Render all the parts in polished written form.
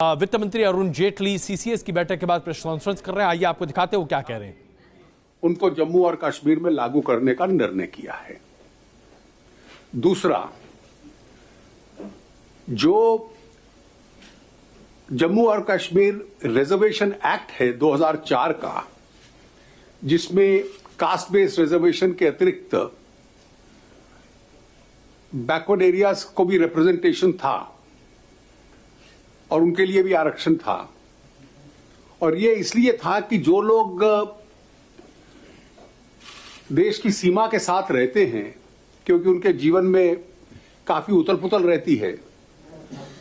वित्त मंत्री अरुण जेटली सीसीएस की बैठक के बाद प्रेस कॉन्फ्रेंस कर रहे हैं। आइए आपको दिखाते हो क्या कह रहे हैं। उनको जम्मू और कश्मीर में लागू करने का निर्णय किया है। दूसरा, जो जम्मू और कश्मीर रिजर्वेशन एक्ट है 2004 का, जिसमें कास्ट बेस्ड रिजर्वेशन के अतिरिक्त बैकवर्ड एरियाज को भी रिप्रेजेंटेशन था और उनके लिए भी आरक्षण था। और ये इसलिए था कि जो लोग देश की सीमा के साथ रहते हैं, क्योंकि उनके जीवन में काफी उथल पुथल रहती है,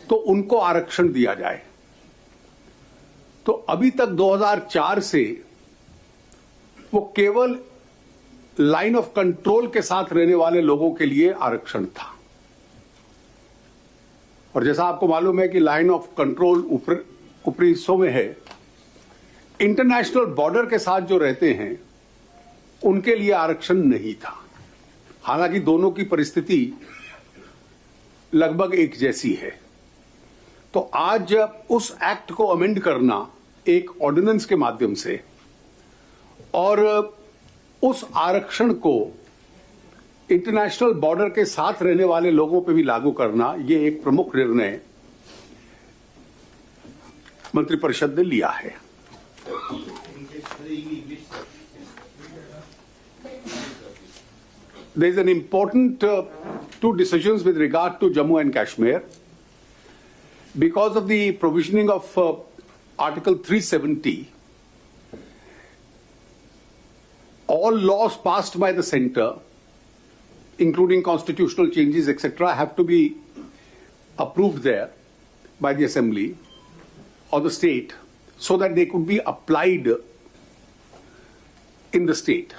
तो उनको आरक्षण दिया जाए। तो अभी तक 2004 से वो केवल लाइन ऑफ कंट्रोल के साथ रहने वाले लोगों के लिए आरक्षण था। और जैसा आपको मालूम है कि लाइन ऑफ कंट्रोल ऊपरी हिस्सों में है, इंटरनेशनल बॉर्डर के साथ जो रहते हैं उनके लिए आरक्षण नहीं था। हालांकि दोनों की परिस्थिति लगभग एक जैसी है। तो आज उस एक्ट को अमेंड करना एक ऑर्डिनेंस के माध्यम से और उस आरक्षण को इंटरनेशनल बॉर्डर के साथ रहने वाले लोगों पर भी लागू करना, ये एक प्रमुख निर्णय मंत्रिपरिषद ने लिया है। There is an important two decisions with regard to Jammu and Kashmir because of the provisioning of Article 370. All laws passed by the centre, including constitutional changes, etc., have to be approved there by the assembly or the state so that they could be applied in the state.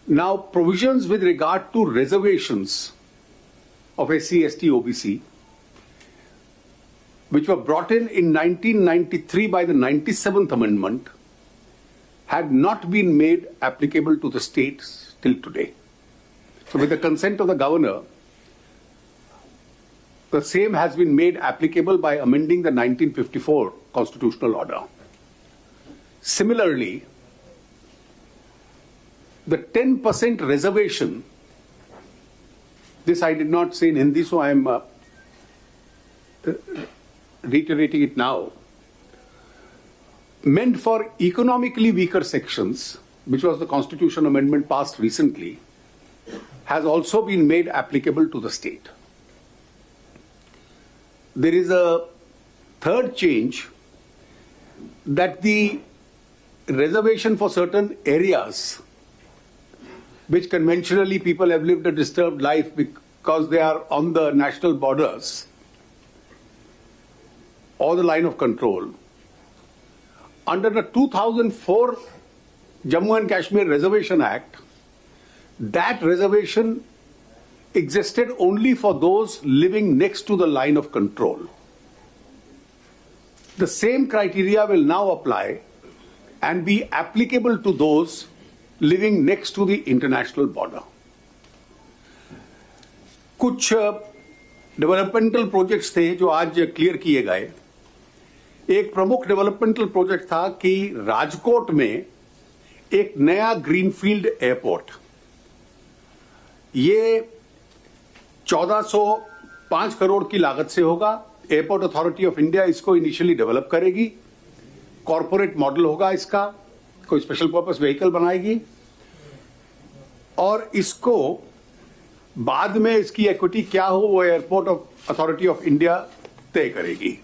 Now, provisions with regard to reservations of SC, ST, OBC, which were brought in 1993 by the 97th Amendment, had not been made applicable to the states till today. So with the consent of the governor, the same has been made applicable by amending the 1954 constitutional order. Similarly, the 10% reservation, this I did not say in Hindi, so I am reiterating it now, meant for economically weaker sections, which was the constitution amendment passed recently, has also been made applicable to the state. There is a third change, that the reservation for certain areas which conventionally people have lived a disturbed life because they are on the national borders or the line of control. Under the 2004 Jammu and Kashmir Reservation Act, that reservation existed only for those living next to the line of control. The same criteria will now apply and be applicable to those living next to the international border. कुछ developmental projects थे जो आज clear किए गए। एक प्रमुख developmental project था कि राजकोट में एक नया ग्रीनफील्ड एयरपोर्ट, ये 1405 करोड़ की लागत से होगा। एयरपोर्ट अथॉरिटी ऑफ इंडिया इसको इनिशियली डेवलप करेगी, कॉरपोरेट मॉडल होगा इसका, कोई स्पेशल पर्पस व्हीकल बनाएगी और इसको बाद में इसकी इक्विटी क्या हो वो एयरपोर्ट अथॉरिटी ऑफ इंडिया तय करेगी।